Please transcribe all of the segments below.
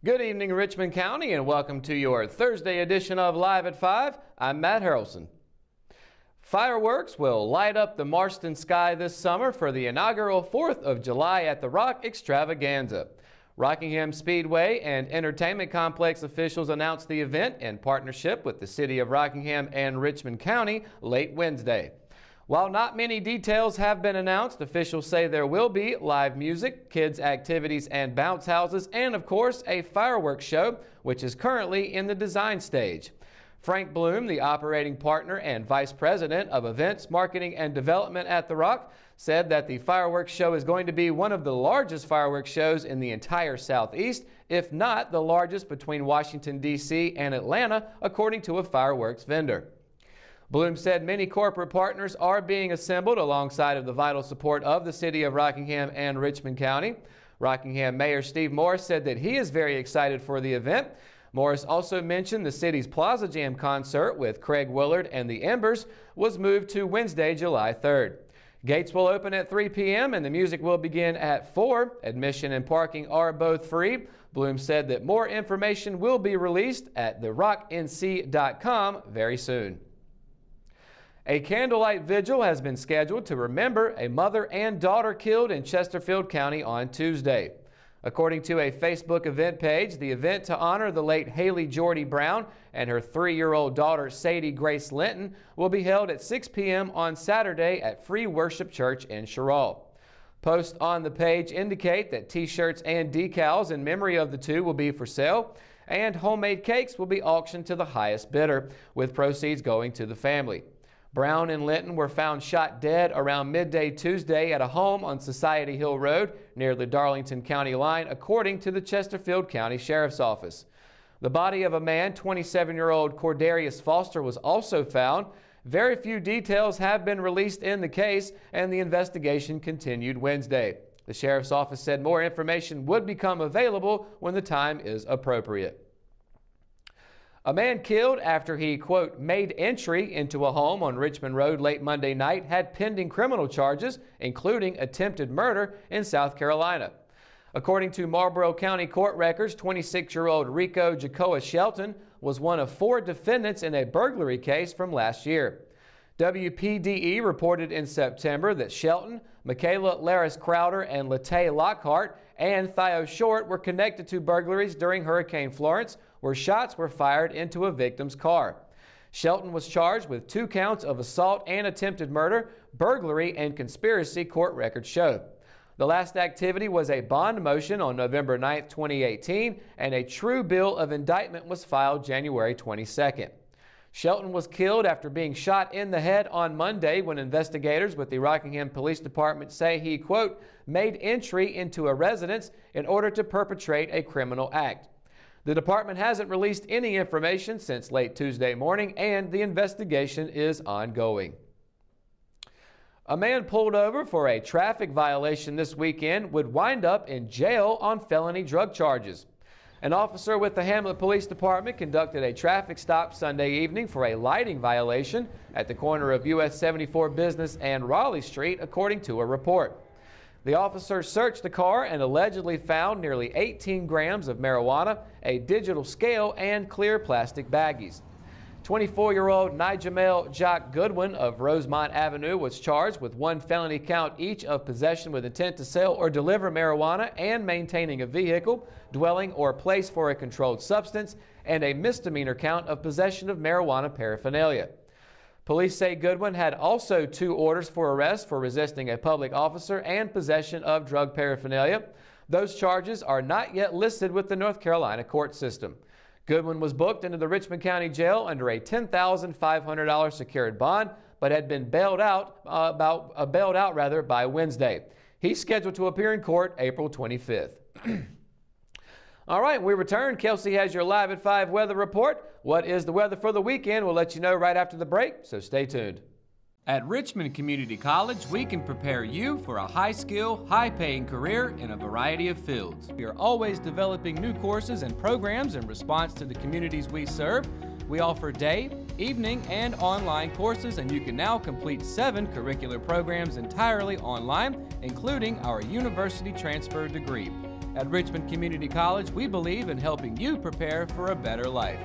Good evening, Richmond County, and welcome to your Thursday edition of Live at 5. I'm Matt Harrelson. Fireworks will light up the Marston sky this summer for the inaugural 4th of July at the Rock Extravaganza. Rockingham Speedway and Entertainment Complex officials announced the event in partnership with the City of Rockingham and Richmond County late Wednesday. While not many details have been announced, officials say there will be live music, kids' activities and bounce houses, and of course a fireworks show, which is currently in the design stage. Frank Bloom, the operating partner and vice president of events, marketing and development at The Rock, said that the fireworks show is going to be one of the largest fireworks shows in the entire Southeast, if not the largest between Washington, D.C. and Atlanta, according to a fireworks vendor. Bloom said many corporate partners are being assembled alongside of the vital support of the City of Rockingham and Richmond County. Rockingham Mayor Steve Morris said that he is very excited for the event. Morris also mentioned the city's Plaza Jam concert with Craig Willard and the Embers was moved to Wednesday, July 3rd. Gates will open at 3 p.m. and the music will begin at 4. Admission and parking are both free. Bloom said that more information will be released at therocknc.com very soon. A candlelight vigil has been scheduled to remember a mother and daughter killed in Chesterfield County on Tuesday. According to a Facebook event page, the event to honor the late Haley Jordy Brown and her 3-year-old daughter Sadie Grace Linton will be held at 6 p.m. on Saturday at Free Worship Church in Sherall. Posts on the page indicate that T-shirts and decals in memory of the two will be for sale, and homemade cakes will be auctioned to the highest bidder, with proceeds going to the family. Brown and Linton were found shot dead around midday Tuesday at a home on Society Hill Road near the Darlington County line, according to the Chesterfield County Sheriff's Office. The body of a man, 27-year-old Cordarius Foster, was also found. Very few details have been released in the case, and the investigation continued Wednesday. The Sheriff's Office said more information would become available when the time is appropriate. A man killed after he, quote, made entry into a home on Richmond Road late Monday night had pending criminal charges, including attempted murder in South Carolina. According to Marlboro County court records, 26-year-old Rico Jacoa Shelton was one of 4 defendants in a burglary case from last year. WPDE reported in September that Shelton, Michaela Laris Crowder, and Latay Lockhart and Theo Short were connected to burglaries during Hurricane Florence, where shots were fired into a victim's car. Shelton was charged with 2 counts of assault and attempted murder, burglary, and conspiracy, court records show. The last activity was a bond motion on November 9, 2018, and a true bill of indictment was filed January 22nd. Shelton was killed after being shot in the head on Monday when investigators with the Rockingham Police Department say he, quote, made entry into a residence in order to perpetrate a criminal act. The department hasn't released any information since late Tuesday morning, and the investigation is ongoing. A man pulled over for a traffic violation this weekend would wind up in jail on felony drug charges. An officer with the Hamlet Police Department conducted a traffic stop Sunday evening for a lighting violation at the corner of US 74 Business and Raleigh Street, according to a report. The officer searched the car and allegedly found nearly 18 grams of marijuana, a digital scale, and clear plastic baggies. 24-year-old Nigel Jock Goodwin of Rosemont Avenue was charged with 1 felony count each of possession with intent to sell or deliver marijuana and maintaining a vehicle, dwelling, or place for a controlled substance, and a misdemeanor count of possession of marijuana paraphernalia. Police say Goodwin had also 2 orders for arrest for resisting a public officer and possession of drug paraphernalia. Those charges are not yet listed with the North Carolina court system. Goodwin was booked into the Richmond County Jail under a $10,500 secured bond, but had been bailed out by Wednesday. He's scheduled to appear in court April 25th. All right, when we return, Kelsey has your Live at 5 weather report. What is the weather for the weekend? We'll let you know right after the break, so stay tuned. At Richmond Community College, we can prepare you for a high-skill, high-paying career in a variety of fields. We are always developing new courses and programs in response to the communities we serve. We offer day, evening, and online courses, and you can now complete 7 curricular programs entirely online, including our university transfer degree. At Richmond Community College, we believe in helping you prepare for a better life.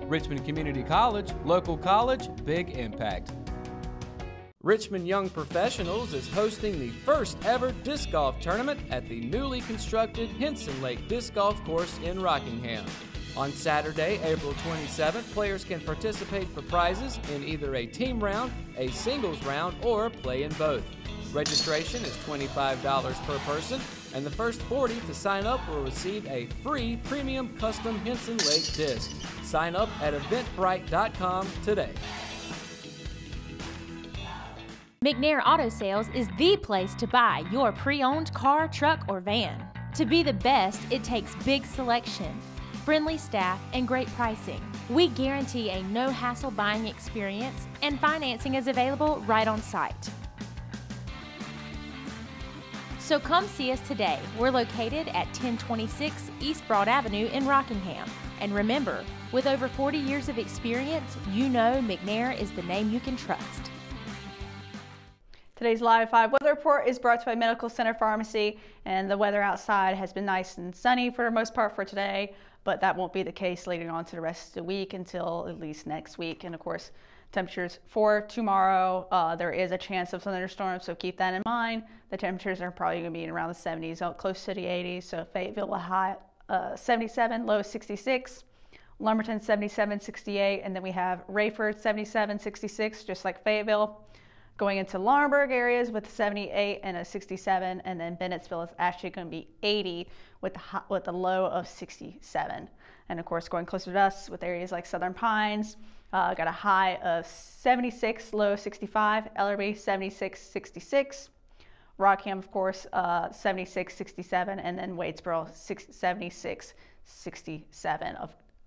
Richmond Community College, local college, big impact. Richmond Young Professionals is hosting the first ever disc golf tournament at the newly constructed Henson Lake Disc Golf Course in Rockingham. On Saturday, April 27th, players can participate for prizes in either a team round, a singles round, or play in both. Registration is $25 per person, and the first 40 to sign up will receive a free premium custom Henson Lake disc. Sign up at eventbrite.com today. McNair Auto Sales is the place to buy your pre-owned car, truck, or van. To be the best, it takes big selection, friendly staff, and great pricing. We guarantee a no-hassle buying experience, and financing is available right on site. So come see us today. We're located at 1026 East Broad Avenue in Rockingham. And remember, with over 40 years of experience, you know McNair is the name you can trust. Today's Live 5 weather report is brought to you by Medical Center Pharmacy, and the weather outside has been nice and sunny for the most part for today, but that won't be the case leading on to the rest of the week until at least next week. And of course, temperatures for tomorrow, there is a chance of thunderstorms, so keep that in mind. The temperatures are probably going to be around the 70s, close to the 80s. So Fayetteville a high 77, low 66. Lumberton 77, 68, and then we have Rayford 77, 66, just like Fayetteville. Going into Laurinburg areas with 78 and a 67, and then Bennettsville is actually going to be 80 with a low of 67. And of course, going closer to us with areas like Southern Pines, got a high of 76, low 65. Ellerby 76, 66. Rockingham, of course, 76, 67, and then Wadesboro 76, 67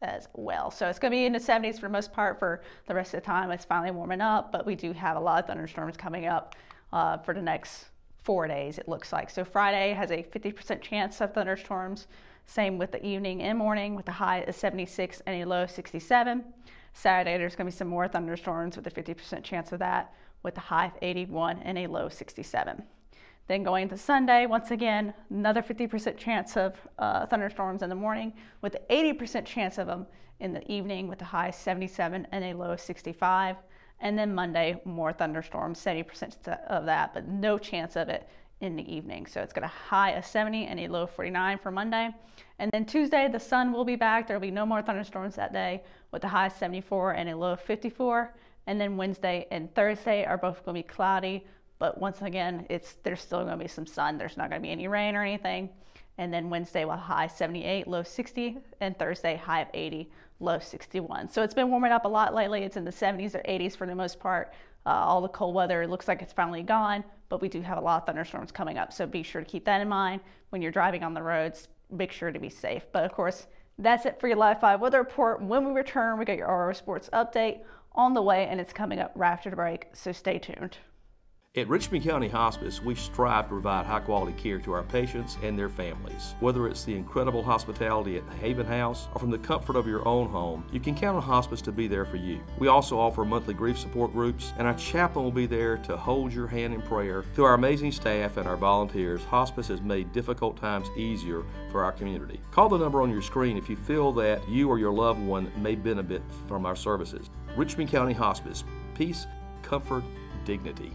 as well. So it's going to be in the 70s for the most part for the rest of the time. It's finally warming up, but we do have a lot of thunderstorms coming up for the next 4 days, it looks like. So Friday has a 50% chance of thunderstorms. Same with the evening and morning with a high of 76 and a low of 67. Saturday, there's going to be some more thunderstorms with a 50% chance of that with a high of 81 and a low of 67. Then going into Sunday, once again, another 50% chance of thunderstorms in the morning with an 80% chance of them in the evening with a high 77 and a low 65. And then Monday, more thunderstorms, 70% of that, but no chance of it in the evening. So it's got a high of 70 and a low 49 for Monday. And then Tuesday, the sun will be back. There will be no more thunderstorms that day with a high 74 and a low 54. And then Wednesday and Thursday are both going to be cloudy. But once again, there's still going to be some sun. There's not going to be any rain or anything. And then Wednesday will high 78, low 60, and Thursday high of 80, low 61. So it's been warming up a lot lately. It's in the 70s or 80s for the most part. All the cold weather, it looks like it's finally gone, but we do have a lot of thunderstorms coming up. So be sure to keep that in mind when you're driving on the roads. Make sure to be safe. But of course, that's it for your Live 5 weather report. When we return, we got your RO Sports update on the way, and it's coming up right after the break. So stay tuned. At Richmond County Hospice, we strive to provide high-quality care to our patients and their families. Whether it's the incredible hospitality at the Haven House or from the comfort of your own home, you can count on Hospice to be there for you. We also offer monthly grief support groups, and our chaplain will be there to hold your hand in prayer. Through our amazing staff and our volunteers, Hospice has made difficult times easier for our community. Call the number on your screen if you feel that you or your loved one may benefit from our services. Richmond County Hospice. Peace, comfort, dignity.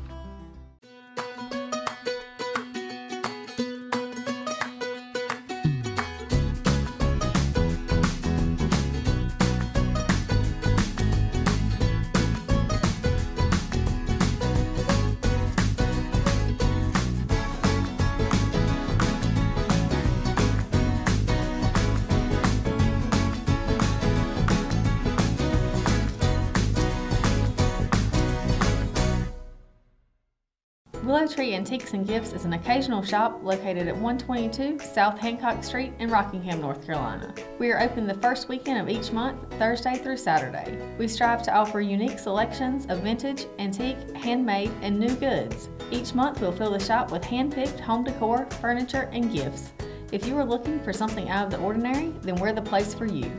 Willow Tree Antiques and Gifts is an occasional shop located at 122 South Hancock Street in Rockingham, North Carolina. We are open the first weekend of each month, Thursday through Saturday. We strive to offer unique selections of vintage, antique, handmade, and new goods. Each month we'll fill the shop with hand-picked home decor, furniture, and gifts. If you are looking for something out of the ordinary, then we're the place for you.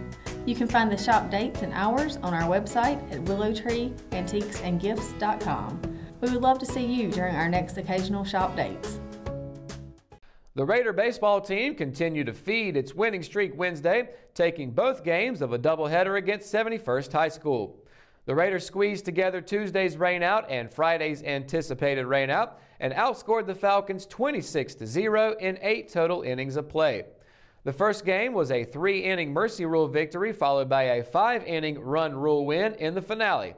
You can find the shop dates and hours on our website at willowtreeantiquesandgifts.com. We would love to see you during our next occasional shop dates. The Raider baseball team continued to feed its winning streak Wednesday, taking both games of a doubleheader against 71st High School. The Raiders squeezed together Tuesday's rainout and Friday's anticipated rainout and outscored the Falcons 26-0 in 8 total innings of play. The first game was a 3-inning Mercy Rule victory followed by a 5-inning Run Rule win in the finale.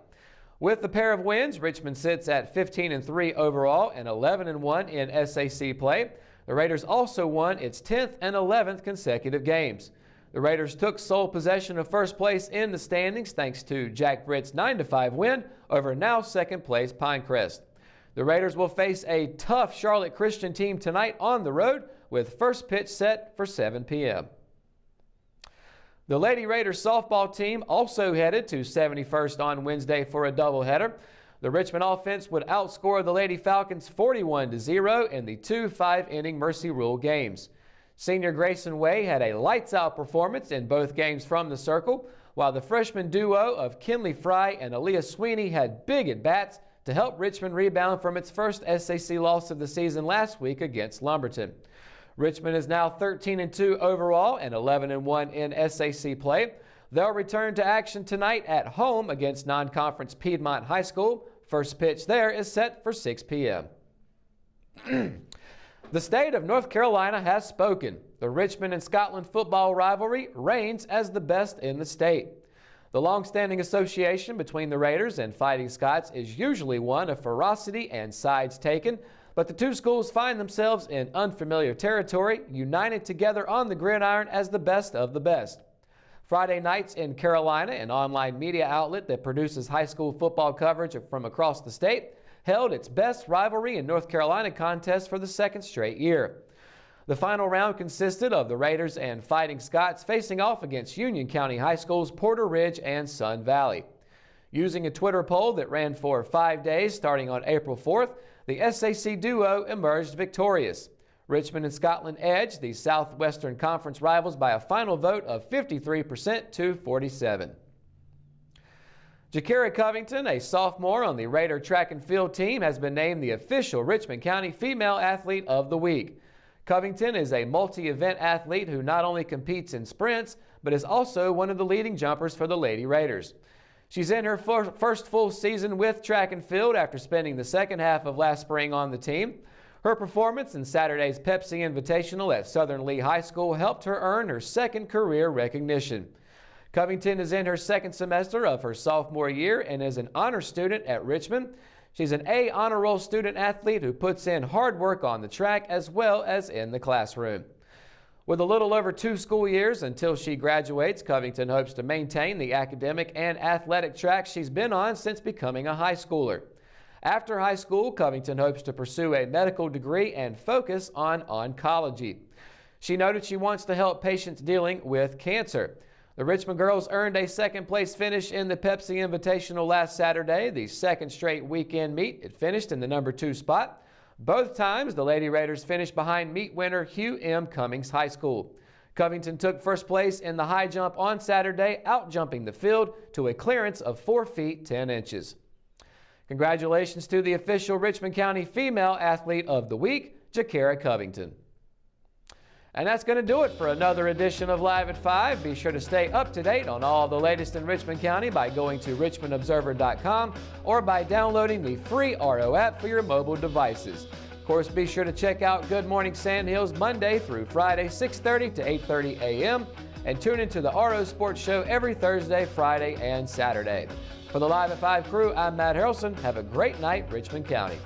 With the pair of wins, Richmond sits at 15-3 overall and 11-1 in SAC play. The Raiders also won its 10th and 11th consecutive games. The Raiders took sole possession of first place in the standings thanks to Jack Britt's 9-5 win over now second place Pinecrest. The Raiders will face a tough Charlotte Christian team tonight on the road with first pitch set for 7 p.m. The Lady Raiders softball team also headed to 71st on Wednesday for a doubleheader. The Richmond offense would outscore the Lady Falcons 41-0 in the 2 5-inning Mercy Rule games. Senior Grayson Way had a lights-out performance in both games from the circle, while the freshman duo of Kinley Fry and Aaliyah Sweeney had big at-bats to help Richmond rebound from its first SAC loss of the season last week against Lumberton. Richmond is now 13-2 overall and 11-1 in SAC play. They'll return to action tonight at home against non-conference Piedmont High School. First pitch there is set for 6 p.m. The state of North Carolina has spoken. The Richmond and Scotland football rivalry reigns as the best in the state. The long-standing association between the Raiders and Fighting Scots is usually one of ferocity and sides taken, but the two schools find themselves in unfamiliar territory, united together on the gridiron as the best of the best. Friday nights in Carolina, an online media outlet that produces high school football coverage from across the state, held its best rivalry in North Carolina contest for the second straight year. The final round consisted of the Raiders and Fighting Scots facing off against Union County High Schools Porter Ridge and Sun Valley. Using a Twitter poll that ran for 5 days starting on April 4th, the SAC duo emerged victorious. Richmond and Scotland edged the Southwestern Conference rivals by a final vote of 53% to 47%. Jakara Covington, a sophomore on the Raider track and field team, has been named the official Richmond County Female Athlete of the Week. Covington is a multi-event athlete who not only competes in sprints, but is also one of the leading jumpers for the Lady Raiders. She's in her first full season with track and field after spending the second half of last spring on the team. Her performance in Saturday's Pepsi Invitational at Southern Lee High School helped her earn her second career recognition. Covington is in her second semester of her sophomore year and is an honor student at Richmond. She's an A honor roll student athlete who puts in hard work on the track as well as in the classroom. With a little over 2 school years until she graduates, Covington hopes to maintain the academic and athletic track she's been on since becoming a high schooler. After high school, Covington hopes to pursue a medical degree and focus on oncology. She noted she wants to help patients dealing with cancer. The Richmond girls earned a second-place finish in the Pepsi Invitational last Saturday, the second straight weekend meet. It finished in the number 2 spot. Both times, the Lady Raiders finished behind meet winner Hugh M. Cummings High School. Covington took first place in the high jump on Saturday, outjumping the field to a clearance of 4 feet 10 inches. Congratulations to the official Richmond County Female Athlete of the Week, Jakara Covington. And that's going to do it for another edition of Live at 5. Be sure to stay up to date on all the latest in Richmond County by going to richmondobserver.com or by downloading the free RO app for your mobile devices. Of course, be sure to check out Good Morning Sand Hills Monday through Friday, 6:30 to 8:30 a.m. and tune into the RO Sports Show every Thursday, Friday, and Saturday. For the Live at 5 crew, I'm Matt Harrelson. Have a great night, Richmond County.